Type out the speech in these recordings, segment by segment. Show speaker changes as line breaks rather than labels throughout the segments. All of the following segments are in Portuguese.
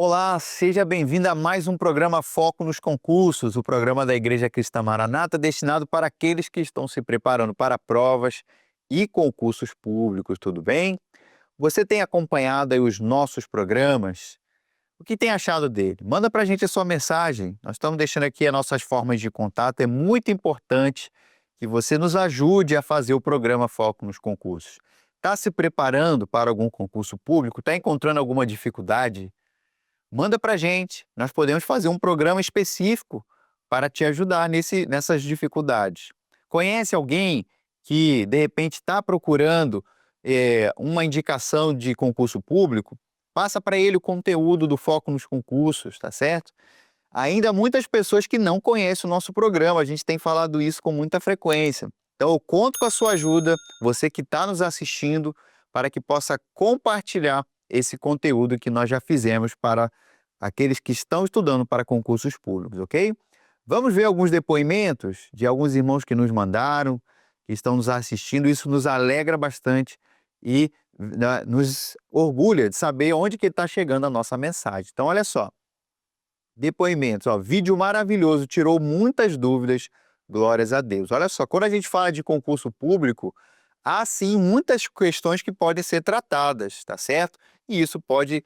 Olá, seja bem-vindo a mais um programa Foco nos Concursos, o programa da Igreja Cristã Maranata destinado para aqueles que estão se preparando para provas e concursos públicos, tudo bem? Você tem acompanhado aí os nossos programas? O que tem achado dele? Manda para a gente a sua mensagem. Nós estamos deixando aqui as nossas formas de contato. É muito importante que você nos ajude a fazer o programa Foco nos Concursos. Está se preparando para algum concurso público? Está encontrando alguma dificuldade? Manda para a gente, nós podemos fazer um programa específico para te ajudar nessas dificuldades. Conhece alguém que, de repente, está procurando uma indicação de concurso público? Passa para ele o conteúdo do Foco nos Concursos, tá certo? Ainda há muitas pessoas que não conhecem o nosso programa, a gente tem falado isso com muita frequência. Então, eu conto com a sua ajuda, você que está nos assistindo, para que possa compartilhar esse conteúdo que nós já fizemos para aqueles que estão estudando para concursos públicos, ok? Vamos ver alguns depoimentos de alguns irmãos que nos mandaram, que estão nos assistindo. Isso nos alegra bastante e nos orgulha de saber onde que está chegando a nossa mensagem. Então, olha só, depoimentos, ó, vídeo maravilhoso, tirou muitas dúvidas, glórias a Deus. Olha só, quando a gente fala de concurso público, há sim muitas questões que podem ser tratadas, tá certo? E isso pode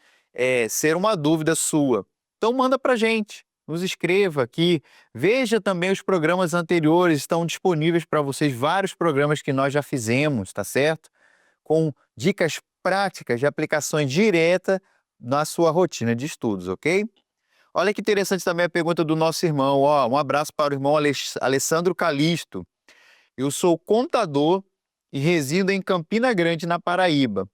ser uma dúvida sua. Então manda para a gente, nos escreva aqui, veja também os programas anteriores, estão disponíveis para vocês vários programas que nós já fizemos, tá certo? Com dicas práticas de aplicações direta na sua rotina de estudos, ok? Olha que interessante também a pergunta do nosso irmão, ó, um abraço para o irmão Alessandro Calisto. Eu sou contador e resido em Campina Grande, na Paraíba.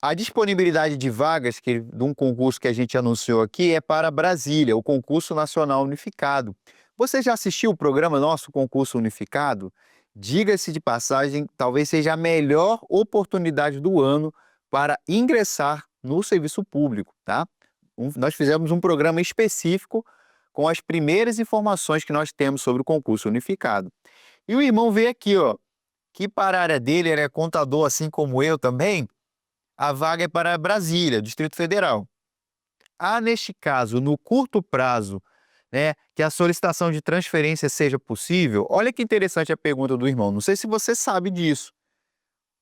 A disponibilidade de vagas de um concurso que a gente anunciou aqui é para Brasília, o Concurso Nacional Unificado. Você já assistiu o programa Nosso Concurso Unificado? Diga-se de passagem, talvez seja a melhor oportunidade do ano para ingressar no serviço público, tá? Nós fizemos um programa específico com as primeiras informações que nós temos sobre o concurso unificado. E o irmão veio aqui, ó, que para a área dele, ele é contador assim como eu também, a vaga é para Brasília, Distrito Federal. Há, neste caso, no curto prazo, né, que a solicitação de transferência seja possível. Olha que interessante a pergunta do irmão, não sei se você sabe disso.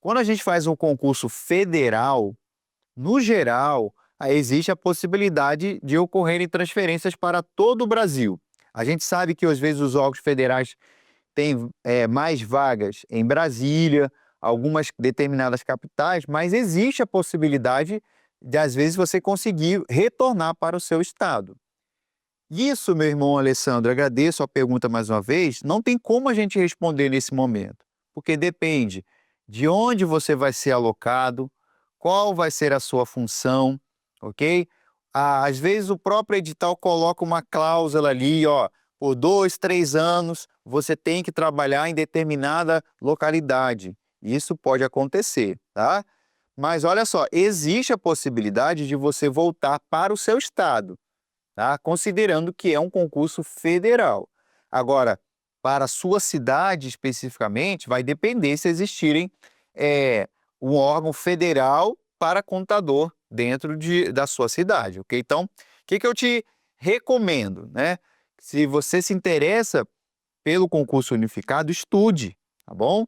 Quando a gente faz um concurso federal, no geral, existe a possibilidade de ocorrerem transferências para todo o Brasil. A gente sabe que, às vezes, os órgãos federais têm mais vagas em Brasília, algumas determinadas capitais, mas existe a possibilidade de, às vezes, você conseguir retornar para o seu estado. Isso, meu irmão Alessandro, agradeço a pergunta mais uma vez, não tem como a gente responder nesse momento, porque depende de onde você vai ser alocado, qual vai ser a sua função, ok? Às vezes o próprio edital coloca uma cláusula ali, ó, por 2, 3 anos você tem que trabalhar em determinada localidade. Isso pode acontecer, tá? Mas olha só, existe a possibilidade de você voltar para o seu estado, tá? Considerando que é um concurso federal. Agora, para a sua cidade especificamente, vai depender se existirem um órgão federal para contador dentro da sua cidade, ok? Então, o que eu te recomendo, né? Se você se interessa pelo concurso unificado, estude, tá bom?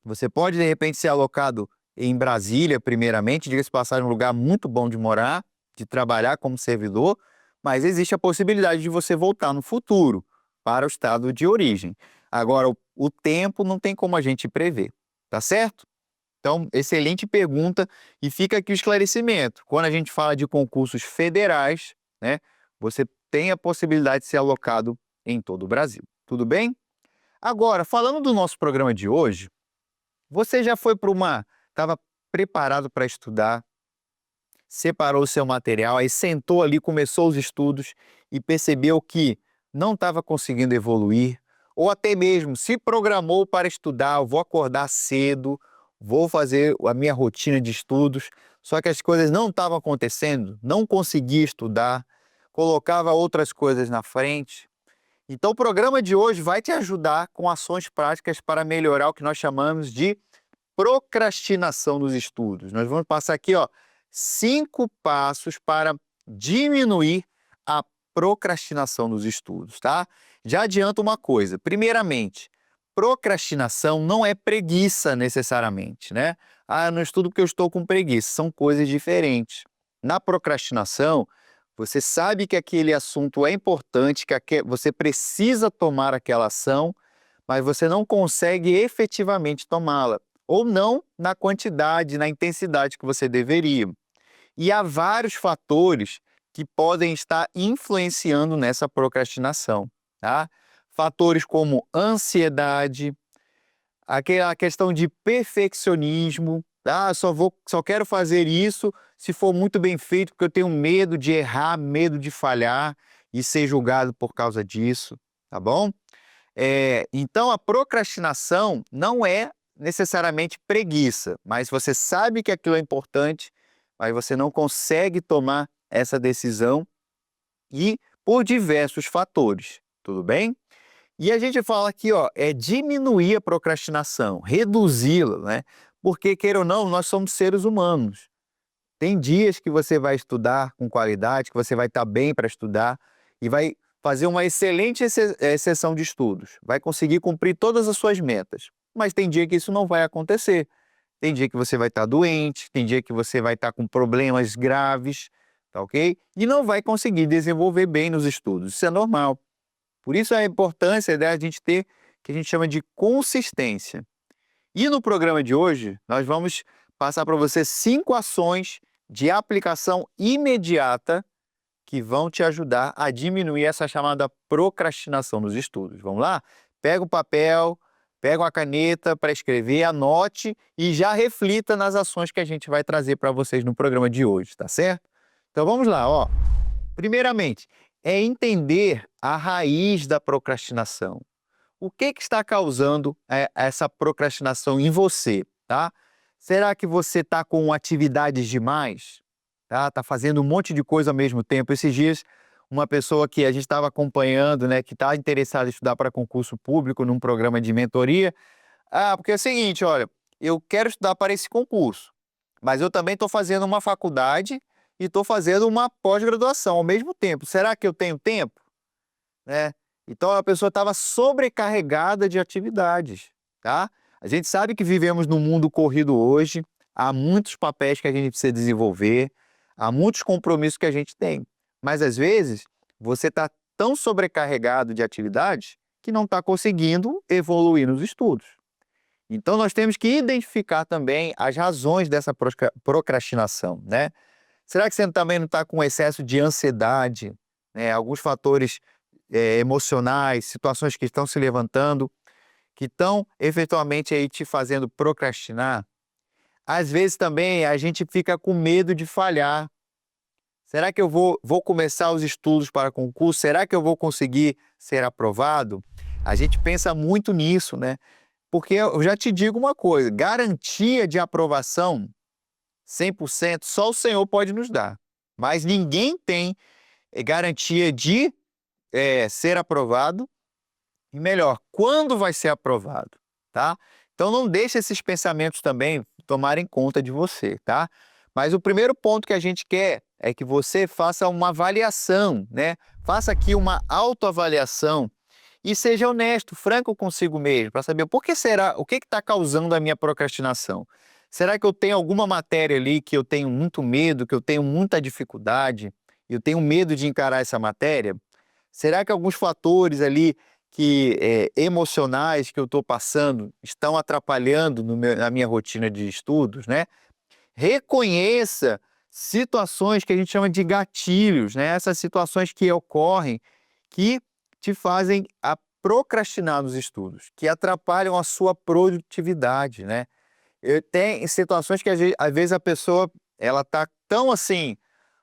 Você pode, de repente, ser alocado em Brasília, primeiramente, diga-se de passagem, um lugar muito bom de morar, de trabalhar como servidor, mas existe a possibilidade de você voltar no futuro para o estado de origem. Agora, o tempo não tem como a gente prever, tá certo? Então, excelente pergunta e fica aqui o esclarecimento. Quando a gente fala de concursos federais, né, você tem a possibilidade de ser alocado em todo o Brasil. Tudo bem? Agora, falando do nosso programa de hoje, você já foi estava preparado para estudar, separou o seu material, aí sentou ali, começou os estudos e percebeu que não estava conseguindo evoluir, ou até mesmo se programou para estudar, eu vou acordar cedo, vou fazer a minha rotina de estudos, só que as coisas não estavam acontecendo, não conseguia estudar, colocava outras coisas na frente. Então o programa de hoje vai te ajudar com ações práticas para melhorar o que nós chamamos de procrastinação nos estudos. Nós vamos passar aqui, ó, 5 passos para diminuir a procrastinação nos estudos, tá? Já adianto uma coisa. Primeiramente, procrastinação não é preguiça necessariamente, né? Ah, eu não estudo porque eu estou com preguiça. São coisas diferentes. Na procrastinação, você sabe que aquele assunto é importante, que você precisa tomar aquela ação, mas você não consegue efetivamente tomá-la, ou não na quantidade, na intensidade que você deveria. E há vários fatores que podem estar influenciando nessa procrastinação, tá? Fatores como ansiedade, aquela questão de perfeccionismo, tá? Só quero fazer isso se for muito bem feito, porque eu tenho medo de errar, medo de falhar e ser julgado por causa disso, tá bom? Então a procrastinação não é necessariamente preguiça, mas você sabe que aquilo é importante, mas você não consegue tomar essa decisão e por diversos fatores, tudo bem? E a gente fala aqui, ó, é diminuir a procrastinação, reduzi-la, né? Porque, queira ou não, nós somos seres humanos. Tem dias que você vai estudar com qualidade, que você vai estar bem para estudar e vai fazer uma excelente sessão de estudos, vai conseguir cumprir todas as suas metas. Mas tem dia que isso não vai acontecer. Tem dia que você vai estar doente, tem dia que você vai estar com problemas graves, tá ok? E não vai conseguir desenvolver bem nos estudos. Isso é normal. Por isso a importância da gente ter o que a gente chama de consistência. E no programa de hoje, nós vamos passar para você 5 ações de aplicação imediata que vão te ajudar a diminuir essa chamada procrastinação nos estudos. Vamos lá? Pega o papel, pega uma caneta para escrever, anote e já reflita nas ações que a gente vai trazer para vocês no programa de hoje, tá certo? Então vamos lá, ó. Primeiramente, é entender a raiz da procrastinação. O que está causando essa procrastinação em você, tá? Será que você está com atividades demais? Tá fazendo um monte de coisa ao mesmo tempo. Esses dias, uma pessoa que a gente estava acompanhando, né, que está interessada em estudar para concurso público num programa de mentoria. Ah, porque é o seguinte, olha, eu quero estudar para esse concurso, mas eu também estou fazendo uma faculdade e estou fazendo uma pós-graduação ao mesmo tempo. Será que eu tenho tempo? Né? Então a pessoa estava sobrecarregada de atividades, tá? A gente sabe que vivemos num mundo corrido hoje, há muitos papéis que a gente precisa desenvolver, há muitos compromissos que a gente tem, mas às vezes você está tão sobrecarregado de atividades que não está conseguindo evoluir nos estudos. Então nós temos que identificar também as razões dessa procrastinação, né? Será que você também não está com excesso de ansiedade, né? Alguns fatores emocionais, situações que estão se levantando, que estão eventualmente aí te fazendo procrastinar. Às vezes também a gente fica com medo de falhar. Será que eu vou começar os estudos para concurso? Será que eu vou conseguir ser aprovado? A gente pensa muito nisso, né? Porque eu já te digo uma coisa, garantia de aprovação 100% só o Senhor pode nos dar. Mas ninguém tem garantia de ser aprovado e melhor, quando vai ser aprovado, tá? Então não deixe esses pensamentos também tomarem conta de você, tá? Mas o primeiro ponto que a gente quer é que você faça uma avaliação, né? Faça aqui uma autoavaliação e seja honesto, franco consigo mesmo, para saber o que está causando a minha procrastinação. Será que eu tenho alguma matéria ali que eu tenho muito medo, que eu tenho muita dificuldade, eu tenho medo de encarar essa matéria? Será que alguns fatores ali emocionais que eu estou passando estão atrapalhando na minha rotina de estudos, né? Reconheça situações que a gente chama de gatilhos, né? Essas situações que ocorrem que te fazem procrastinar nos estudos, que atrapalham a sua produtividade, né? Tem situações que às vezes a pessoa ela está tão assim,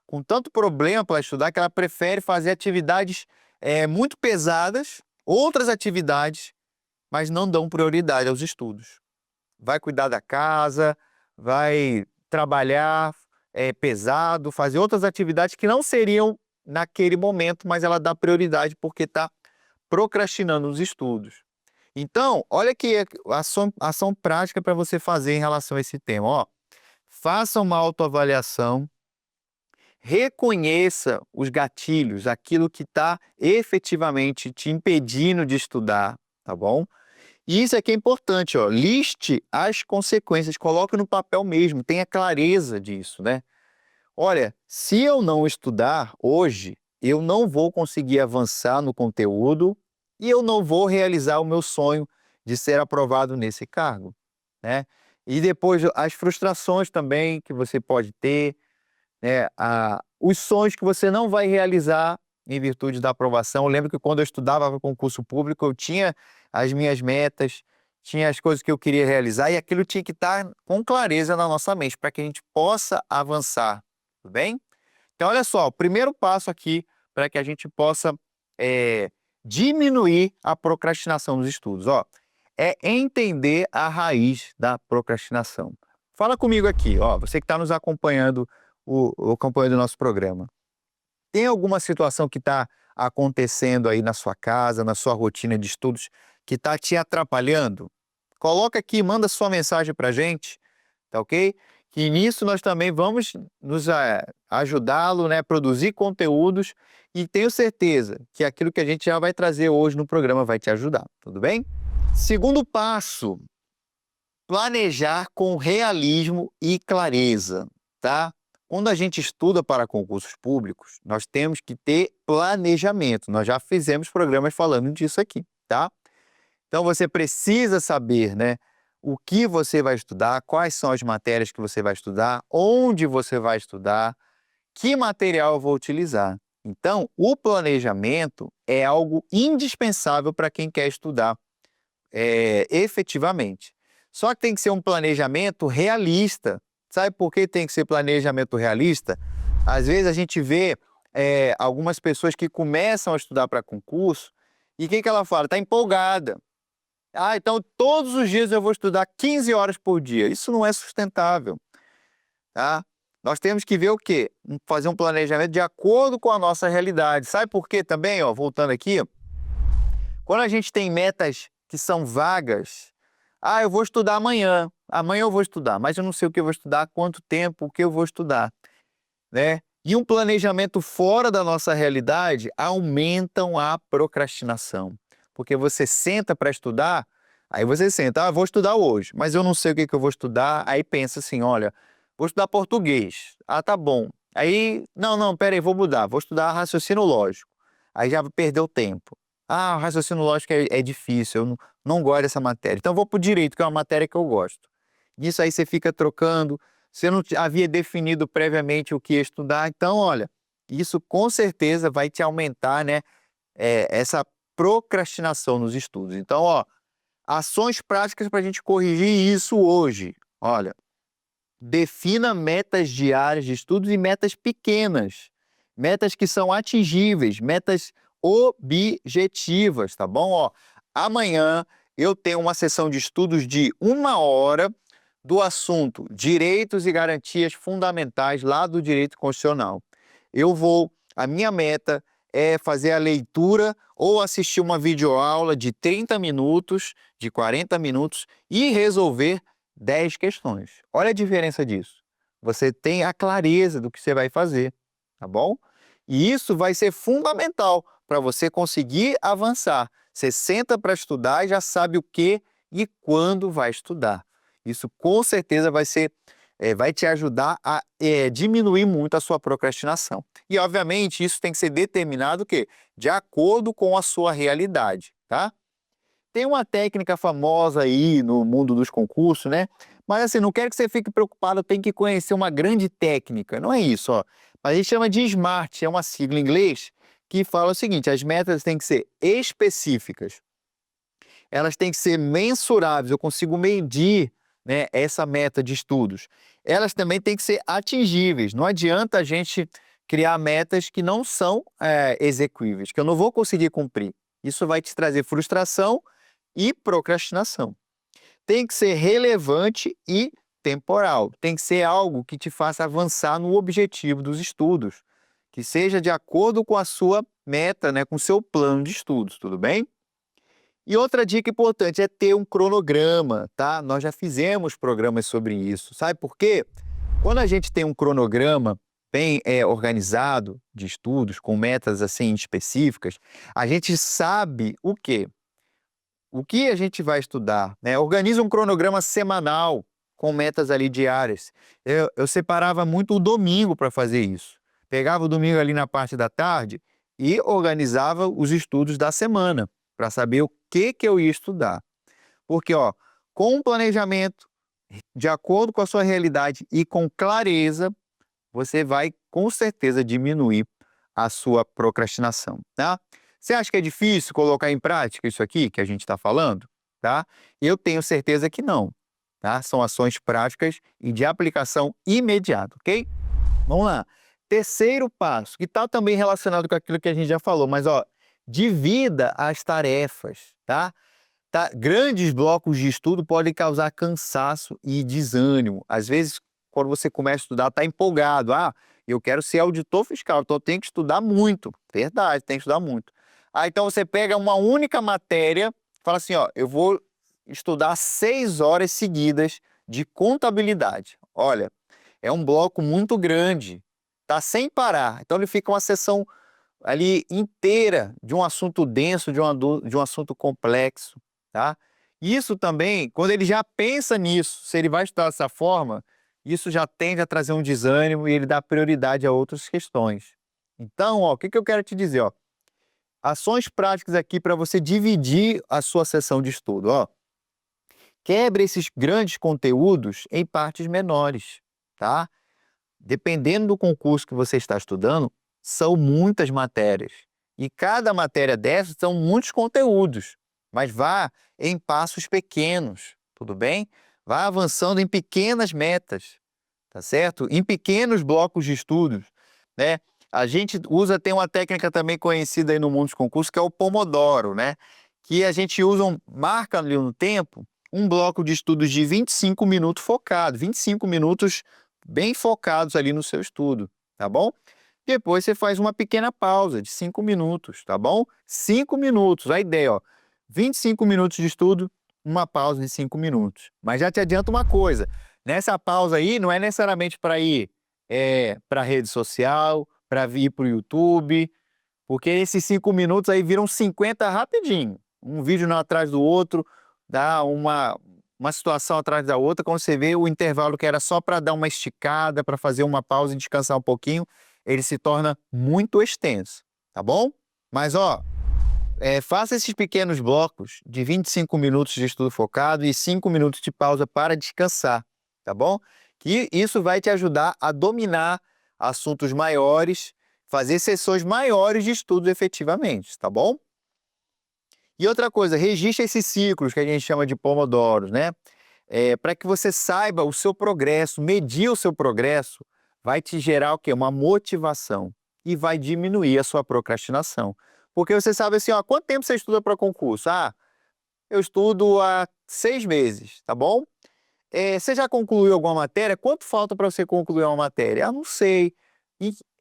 com tanto problema para estudar, que ela prefere fazer atividades muito pesadas, outras atividades, mas não dão prioridade aos estudos. Vai cuidar da casa, vai trabalhar pesado, fazer outras atividades que não seriam naquele momento, mas ela dá prioridade porque está procrastinando os estudos. Então, olha aqui a ação prática para você fazer em relação a esse tema. Ó, faça uma autoavaliação, reconheça os gatilhos, aquilo que está efetivamente te impedindo de estudar, tá bom? E isso aqui é importante, ó, liste as consequências, coloque no papel mesmo, tenha clareza disso, né? Olha, se eu não estudar hoje, eu não vou conseguir avançar no conteúdo e eu não vou realizar o meu sonho de ser aprovado nesse cargo, né? E depois as frustrações também que você pode ter, né? Os sonhos que você não vai realizar em virtude da aprovação. Eu lembro que quando eu estudava para concurso público, eu tinha as minhas metas, tinha as coisas que eu queria realizar e aquilo tinha que estar com clareza na nossa mente para que a gente possa avançar, tudo bem? Então, olha só, o primeiro passo aqui para que a gente possa diminuir a procrastinação nos estudos, ó, é entender a raiz da procrastinação. Fala comigo aqui, ó, você que está nos acompanhando, acompanhando o nosso programa. Tem alguma situação que está acontecendo aí na sua casa, na sua rotina de estudos, que está te atrapalhando? Coloca aqui, manda sua mensagem para a gente, tá ok? Que nisso nós também vamos nos ajudá-lo, né, a produzir conteúdos e tenho certeza que aquilo que a gente já vai trazer hoje no programa vai te ajudar, tudo bem? Segundo passo, planejar com realismo e clareza, tá? Quando a gente estuda para concursos públicos, nós temos que ter planejamento. Nós já fizemos programas falando disso aqui, tá? Então você precisa saber, né, o que você vai estudar, quais são as matérias que você vai estudar, onde você vai estudar, que material eu vou utilizar. Então, o planejamento é algo indispensável para quem quer estudar efetivamente. Só que tem que ser um planejamento realista. Sabe por que tem que ser planejamento realista? Às vezes a gente vê algumas pessoas que começam a estudar para concurso e o que ela fala? Está empolgada. Ah, então todos os dias eu vou estudar 15 horas por dia. Isso não é sustentável, tá? Nós temos que ver o quê? Fazer um planejamento de acordo com a nossa realidade. Sabe por quê também? Ó, voltando aqui, quando a gente tem metas que são vagas, ah, eu vou estudar amanhã, amanhã eu vou estudar, mas eu não sei o que eu vou estudar, quanto tempo, o que eu vou estudar, né? E um planejamento fora da nossa realidade aumentam a procrastinação. Porque você senta para estudar, aí você senta, ah, vou estudar hoje, mas eu não sei o que eu vou estudar, aí pensa assim, olha, vou estudar português, ah, tá bom. Aí, não, peraí, vou mudar, vou estudar raciocínio lógico, aí já perdeu tempo. Ah, o raciocínio lógico é difícil, eu não gosto dessa matéria, então vou para o direito, que é uma matéria que eu gosto. Nisso aí você fica trocando, você não havia definido previamente o que ia estudar, então, olha, isso com certeza vai te aumentar, né, essa procrastinação nos estudos. Então, ó, ações práticas para a gente corrigir isso hoje. Olha, defina metas diárias de estudos e metas pequenas, metas que são atingíveis, metas objetivas, tá bom? Ó, amanhã eu tenho uma sessão de estudos de 1 hora do assunto Direitos e Garantias Fundamentais lá do Direito Constitucional. A minha meta é fazer a leitura ou assistir uma videoaula de 30 minutos, de 40 minutos e resolver 10 questões. Olha a diferença disso. Você tem a clareza do que você vai fazer, tá bom? E isso vai ser fundamental para você conseguir avançar. Você senta para estudar e já sabe o que e quando vai estudar. Isso com certeza vai te ajudar a diminuir muito a sua procrastinação. E, obviamente, isso tem que ser determinado o quê? De acordo com a sua realidade, tá? Tem uma técnica famosa aí no mundo dos concursos, né? Mas assim, não quero que você fique preocupado, tem que conhecer uma grande técnica. Não é isso, ó. Mas a gente chama de SMART, é uma sigla em inglês que fala o seguinte: as metas têm que ser específicas, elas têm que ser mensuráveis, eu consigo medir, né, essa meta de estudos. Elas também têm que ser atingíveis. Não adianta a gente criar metas que não são execuíveis, que eu não vou conseguir cumprir. Isso vai te trazer frustração e procrastinação. Tem que ser relevante e temporal. Tem que ser algo que te faça avançar no objetivo dos estudos, que seja de acordo com a sua meta, né, com o seu plano de estudos, tudo bem? E outra dica importante é ter um cronograma, tá? Nós já fizemos programas sobre isso. Sabe por quê? Quando a gente tem um cronograma, bem organizado de estudos, com metas assim específicas, a gente sabe o quê? O que a gente vai estudar, né? Organiza um cronograma semanal com metas ali diárias. Eu separava muito o domingo para fazer isso. Pegava o domingo ali na parte da tarde e organizava os estudos da semana para saber o que eu ia estudar. Porque, ó, com um planejamento, de acordo com a sua realidade e com clareza, você vai com certeza diminuir a sua procrastinação, tá? Você acha que é difícil colocar em prática isso aqui que a gente está falando, tá? Eu tenho certeza que não, tá? São ações práticas e de aplicação imediata, ok? Vamos lá. Terceiro passo, que está também relacionado com aquilo que a gente já falou, mas ó, divida as tarefas, tá? Grandes blocos de estudo podem causar cansaço e desânimo. Às vezes, quando você começa a estudar, está empolgado. Ah, eu quero ser auditor fiscal, então eu tenho que estudar muito. Verdade, tem que estudar muito. Ah, então você pega uma única matéria, fala assim, ó, eu vou estudar 6 horas seguidas de contabilidade. Olha, é um bloco muito grande, tá sem parar. Então ele fica uma sessão ali inteira de um assunto denso, de um assunto complexo, tá? Isso também, quando ele já pensa nisso, se ele vai estudar dessa forma, isso já tende a trazer um desânimo e ele dá prioridade a outras questões. Então, ó, o que eu quero te dizer, ó? Ações práticas aqui para você dividir a sua sessão de estudo, ó. Quebre esses grandes conteúdos em partes menores, tá? Dependendo do concurso que você está estudando, são muitas matérias. E cada matéria dessas são muitos conteúdos. Mas vá em passos pequenos, tudo bem? Vá avançando em pequenas metas, tá certo? Em pequenos blocos de estudos, né? A gente tem uma técnica também conhecida aí no mundo dos concursos, que é o Pomodoro, né? Que a gente marca ali no tempo, um bloco de estudos de 25 minutos focado, 25 minutos bem focados ali no seu estudo, tá bom? Depois você faz uma pequena pausa de 5 minutos, tá bom? 5 minutos, a ideia, ó, 25 minutos de estudo, uma pausa de 5 minutos. Mas já te adianto uma coisa, nessa pausa aí não é necessariamente para ir para a rede social, para ir para o YouTube, porque esses 5 minutos aí viram 50 rapidinho. Um vídeo atrás do outro, dá uma situação atrás da outra. Quando você vê o intervalo que era só para dar uma esticada, para fazer uma pausa e descansar um pouquinho, ele se torna muito extenso, tá bom? Mas ó, faça esses pequenos blocos de 25 minutos de estudo focado e 5 minutos de pausa para descansar, tá bom? Que isso vai te ajudar a dominar assuntos maiores, fazer sessões maiores de estudo efetivamente, tá bom? E outra coisa, registre esses ciclos que a gente chama de pomodoros, né? Para que você saiba o seu progresso, medir o seu progresso, vai te gerar o quê? Uma motivação e vai diminuir a sua procrastinação. Porque você sabe assim, ó, quanto tempo você estuda para concurso? Ah, eu estudo há 6 meses, tá bom? Você já concluiu alguma matéria? Quanto falta para você concluir uma matéria? Ah, não sei.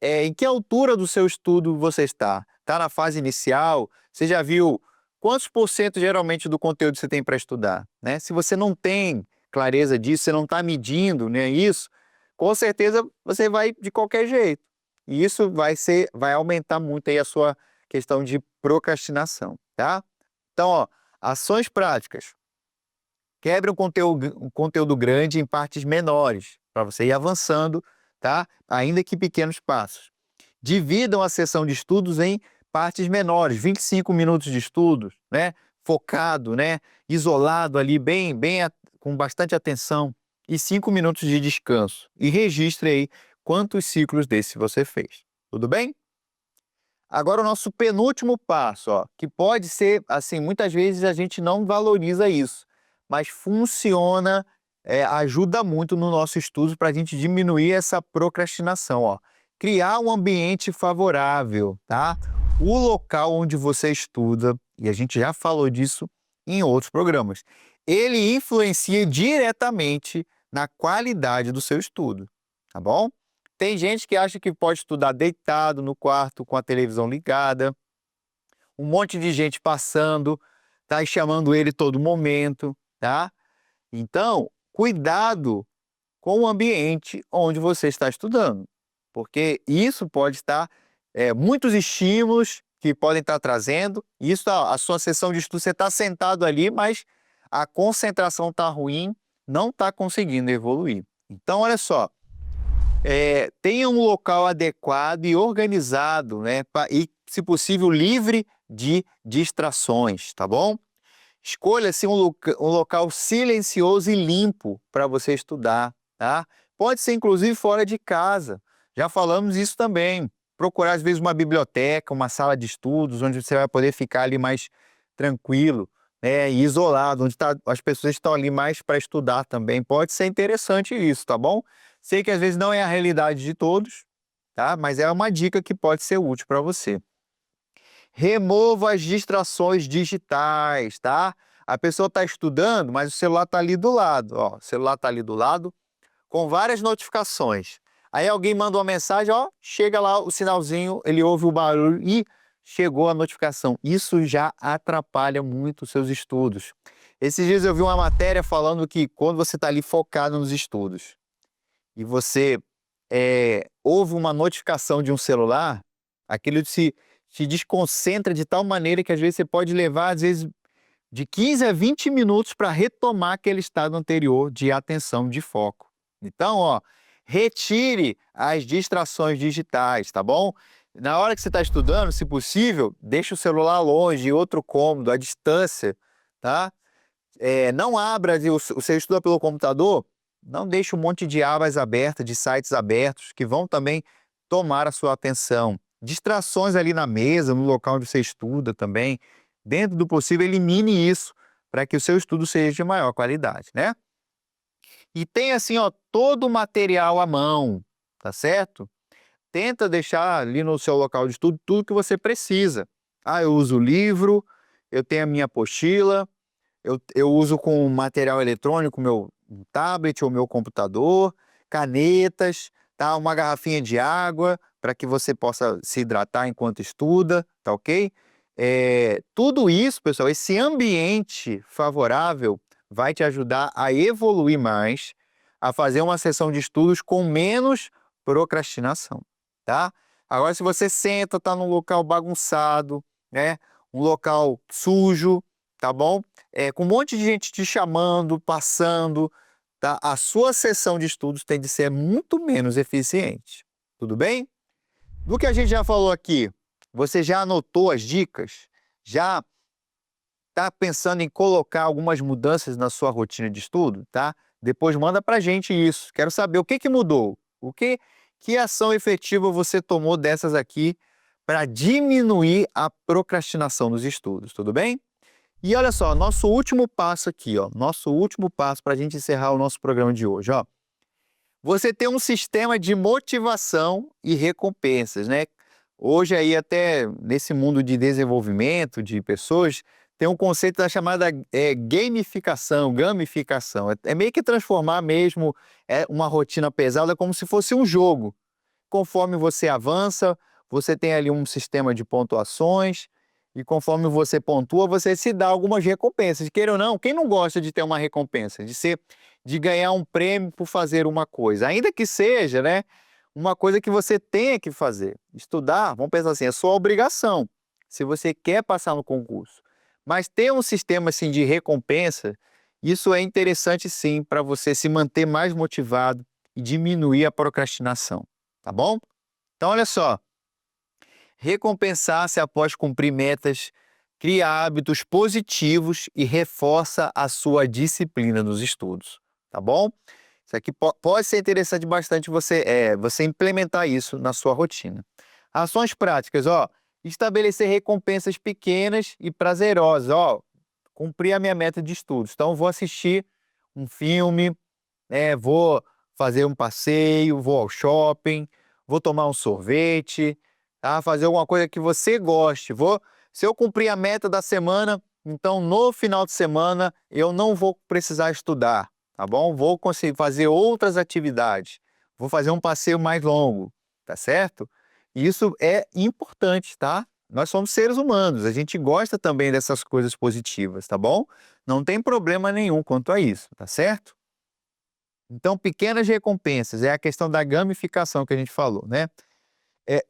Em que altura do seu estudo você está? Está na fase inicial? Você já viu quantos por cento geralmente do conteúdo você tem para estudar? Né? Se você não tem clareza disso, você não está medindo, né, isso, com certeza você vai de qualquer jeito. E isso vai aumentar muito aí a sua questão de procrastinação, tá? Então, ó, ações práticas. Quebre um conteúdo grande em partes menores, para você ir avançando, tá? Ainda que pequenos passos. Dividam a sessão de estudos em partes menores, 25 minutos de estudos, né? Focado, né? Isolado ali, com bastante atenção, e 5 minutos de descanso. E registre aí quantos ciclos desse você fez. Tudo bem? Agora o nosso penúltimo passo, ó, que pode ser, assim, muitas vezes a gente não valoriza isso, mas funciona, ajuda muito no nosso estudo para a gente diminuir essa procrastinação, ó. Criar um ambiente favorável, tá? O local onde você estuda, e a gente já falou disso em outros programas, ele influencia diretamente na qualidade do seu estudo, tá bom? Tem gente que acha que pode estudar deitado no quarto com a televisão ligada, um monte de gente passando, tá, e chamando ele todo momento, tá? Então, cuidado com o ambiente onde você está estudando, porque isso pode estar, muitos estímulos que podem estar trazendo, isso a sua sessão de estudo, você está sentado ali, mas a concentração está ruim, não está conseguindo evoluir. Então, olha só, tenha um local adequado e organizado, né, e, se possível, livre de distrações, tá bom? Escolha-se um local silencioso e limpo para você estudar, tá? Pode ser, inclusive, fora de casa. Já falamos isso também. Procurar, às vezes, uma biblioteca, uma sala de estudos, onde você vai poder ficar ali mais tranquilo, né, e isolado, onde as pessoas estão ali mais para estudar também. Pode ser interessante isso, tá bom? Sei que, às vezes, não é a realidade de todos, tá? Mas é uma dica que pode ser útil para você. Remova as distrações digitais, tá? A pessoa está estudando, mas o celular está ali do lado, ó. O celular está ali do lado, com várias notificações. Aí alguém manda uma mensagem, ó, chega lá o sinalzinho, ele ouve o barulho e chegou a notificação. Isso já atrapalha muito os seus estudos. Esses dias eu vi uma matéria falando que quando você está ali focado nos estudos e você ouve uma notificação de um celular, aquilo se desconcentra de tal maneira que às vezes você pode levar, às vezes, de 15 a 20 minutos para retomar aquele estado anterior de atenção, de foco. Então, ó, retire as distrações digitais, tá bom? Na hora que você está estudando, se possível, deixe o celular longe, em outro cômodo, à distância, tá? Não abra, você estuda pelo computador, não deixe um monte de abas abertas, de sites abertos, que vão também tomar a sua atenção. Distrações ali na mesa, no local onde você estuda também. Dentro do possível, elimine isso para que o seu estudo seja de maior qualidade, né? E tem assim, ó, todo o material à mão, tá certo? Tenta deixar ali no seu local de estudo tudo que você precisa. Ah, eu uso livro, eu tenho a minha apostila, eu uso com material eletrônico, meu tablet ou meu computador, canetas, tá? Uma garrafinha de água para que você possa se hidratar enquanto estuda, tá ok? Tudo isso, pessoal, esse ambiente favorável vai te ajudar a evoluir mais, a fazer uma sessão de estudos com menos procrastinação, tá? Agora, se você senta, tá num local bagunçado, né? Um local sujo, tá bom? Com um monte de gente te chamando, passando, tá? A sua sessão de estudos tem de ser muito menos eficiente. Tudo bem? Do que a gente já falou aqui, você já anotou as dicas? Já está pensando em colocar algumas mudanças na sua rotina de estudo, tá? Depois manda pra gente isso. Quero saber o que mudou. Que ação efetiva você tomou dessas aqui para diminuir a procrastinação nos estudos, tudo bem? E olha só, nosso último passo aqui, ó, nosso último passo para a gente encerrar o nosso programa de hoje, ó. Você tem um sistema de motivação e recompensas, né? Hoje aí até nesse mundo de desenvolvimento de pessoas, tem um conceito da chamada gamificação. É meio que transformar mesmo uma rotina pesada como se fosse um jogo. Conforme você avança, você tem ali um sistema de pontuações, e conforme você pontua, você se dá algumas recompensas. Queira ou não, quem não gosta de ter uma recompensa, de ganhar um prêmio por fazer uma coisa, ainda que seja, né, uma coisa que você tenha que fazer. Estudar, vamos pensar assim, é sua obrigação, se você quer passar no concurso. Mas ter um sistema assim de recompensa, isso é interessante sim para você se manter mais motivado e diminuir a procrastinação, tá bom? Então olha só, recompensar-se após cumprir metas, cria hábitos positivos e reforça a sua disciplina nos estudos, tá bom? Isso aqui pode ser interessante bastante você implementar isso na sua rotina. Ações práticas, ó, estabelecer recompensas pequenas e prazerosas, ó, cumprir a minha meta de estudos. Então, vou assistir um filme, vou fazer um passeio, vou ao shopping, vou tomar um sorvete, tá? Fazer alguma coisa que você goste. Se eu cumprir a meta da semana, então no final de semana eu não vou precisar estudar, tá bom? Vou conseguir fazer outras atividades. Vou fazer um passeio mais longo, tá certo? Isso é importante, tá? Nós somos seres humanos, a gente gosta também dessas coisas positivas, tá bom? Não tem problema nenhum quanto a isso, tá certo? Então, pequenas recompensas, é a questão da gamificação que a gente falou, né?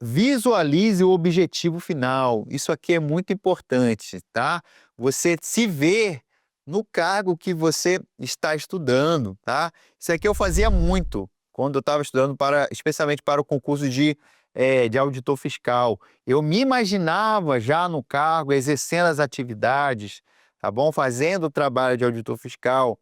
Visualize o objetivo final. Isso aqui é muito importante, tá? Você se ver no cargo que você está estudando, tá? Isso aqui eu fazia muito quando eu estava estudando especialmente para o concurso de auditor fiscal. Eu me imaginava já no cargo, exercendo as atividades, tá bom? Fazendo o trabalho de auditor fiscal.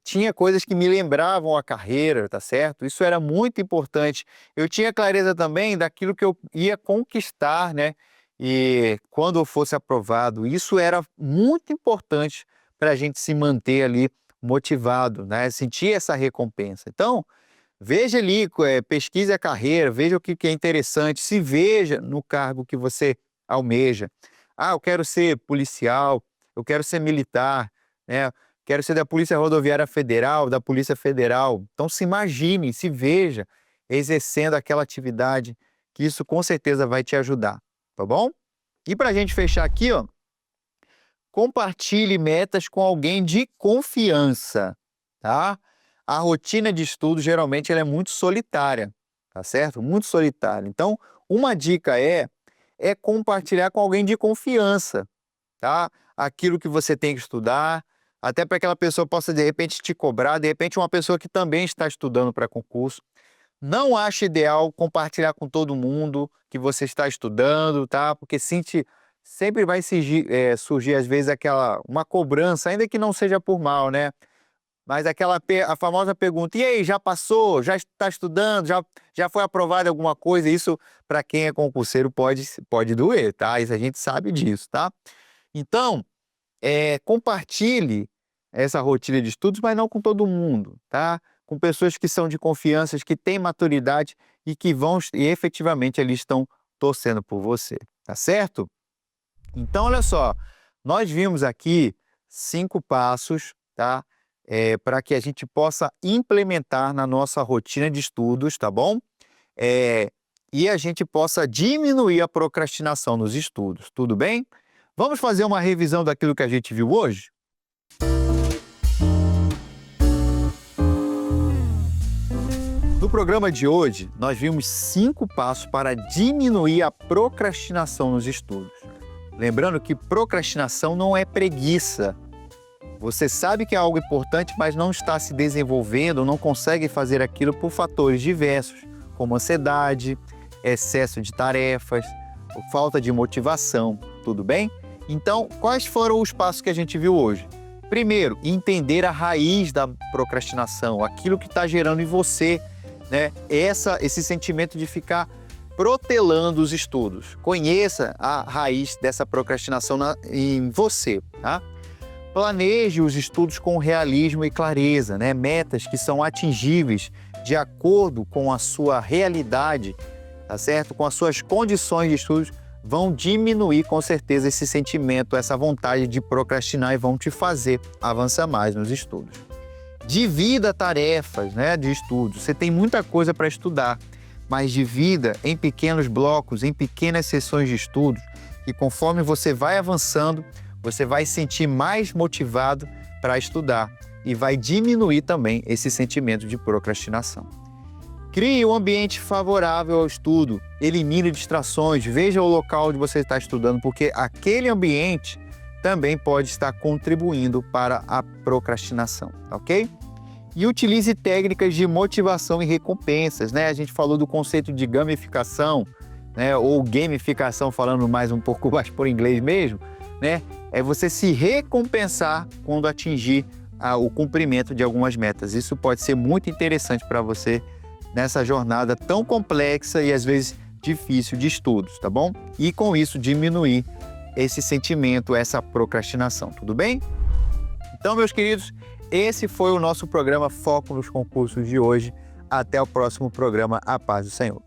Tinha coisas que me lembravam a carreira, tá certo? Isso era muito importante. Eu tinha clareza também daquilo que eu ia conquistar, né? E quando eu fosse aprovado, isso era muito importante para a gente se manter ali motivado, né? Sentir essa recompensa. Então, veja ali, pesquise a carreira, veja o que é interessante, se veja no cargo que você almeja. Ah, eu quero ser policial, eu quero ser militar, né? Quero ser da Polícia Rodoviária Federal, da Polícia Federal. Então se imagine, se veja exercendo aquela atividade, que isso com certeza vai te ajudar, tá bom? E para a gente fechar aqui, ó, compartilhe metas com alguém de confiança, tá? A rotina de estudo geralmente ela é muito solitária, tá certo? Muito solitária. Então, uma dica é compartilhar com alguém de confiança, tá? Aquilo que você tem que estudar, até para que aquela pessoa possa, de repente, te cobrar, de repente, uma pessoa que também está estudando para concurso. Não acho ideal compartilhar com todo mundo que você está estudando, tá? Porque sempre vai surgir, às vezes, uma cobrança, ainda que não seja por mal, né? Mas a famosa pergunta, e aí, já passou? Já está estudando? Já foi aprovado alguma coisa? Isso, para quem é concurseiro, pode doer, tá? Isso a gente sabe disso, tá? Então, compartilhe essa rotina de estudos, mas não com todo mundo, tá? Com pessoas que são de confiança, que têm maturidade e que e efetivamente ali estão torcendo por você, tá certo? Então, olha só, nós vimos aqui 5 passos, tá? Para que a gente possa implementar na nossa rotina de estudos, tá bom? E a gente possa diminuir a procrastinação nos estudos, tudo bem? Vamos fazer uma revisão daquilo que a gente viu hoje? No programa de hoje, nós vimos 5 passos para diminuir a procrastinação nos estudos. Lembrando que procrastinação não é preguiça. Você sabe que é algo importante, mas não está se desenvolvendo, não consegue fazer aquilo por fatores diversos, como ansiedade, excesso de tarefas, falta de motivação, tudo bem? Então, quais foram os passos que a gente viu hoje? Primeiro, entender a raiz da procrastinação, aquilo que está gerando em você, né? Esse sentimento de ficar protelando os estudos. Conheça a raiz dessa procrastinação em você, tá? Planeje os estudos com realismo e clareza, né? Metas que são atingíveis de acordo com a sua realidade, tá certo? Com as suas condições de estudos, vão diminuir com certeza esse sentimento, essa vontade de procrastinar e vão te fazer avançar mais nos estudos. Divida tarefas, né, de estudos. Você tem muita coisa para estudar, mas divida em pequenos blocos, em pequenas sessões de estudos, e conforme você vai avançando, você vai se sentir mais motivado para estudar e vai diminuir também esse sentimento de procrastinação. Crie um ambiente favorável ao estudo, elimine distrações, veja o local onde você está estudando, porque aquele ambiente também pode estar contribuindo para a procrastinação, ok? E utilize técnicas de motivação e recompensas, né? A gente falou do conceito de gamificação, né? Ou gamificação, falando um pouco mais por inglês mesmo, né? É você se recompensar quando atingir o cumprimento de algumas metas. Isso pode ser muito interessante para você nessa jornada tão complexa e às vezes difícil de estudos, tá bom? E com isso diminuir esse sentimento, essa procrastinação, tudo bem? Então, meus queridos, esse foi o nosso programa Foco nos Concursos de hoje. Até o próximo programa. A paz do Senhor.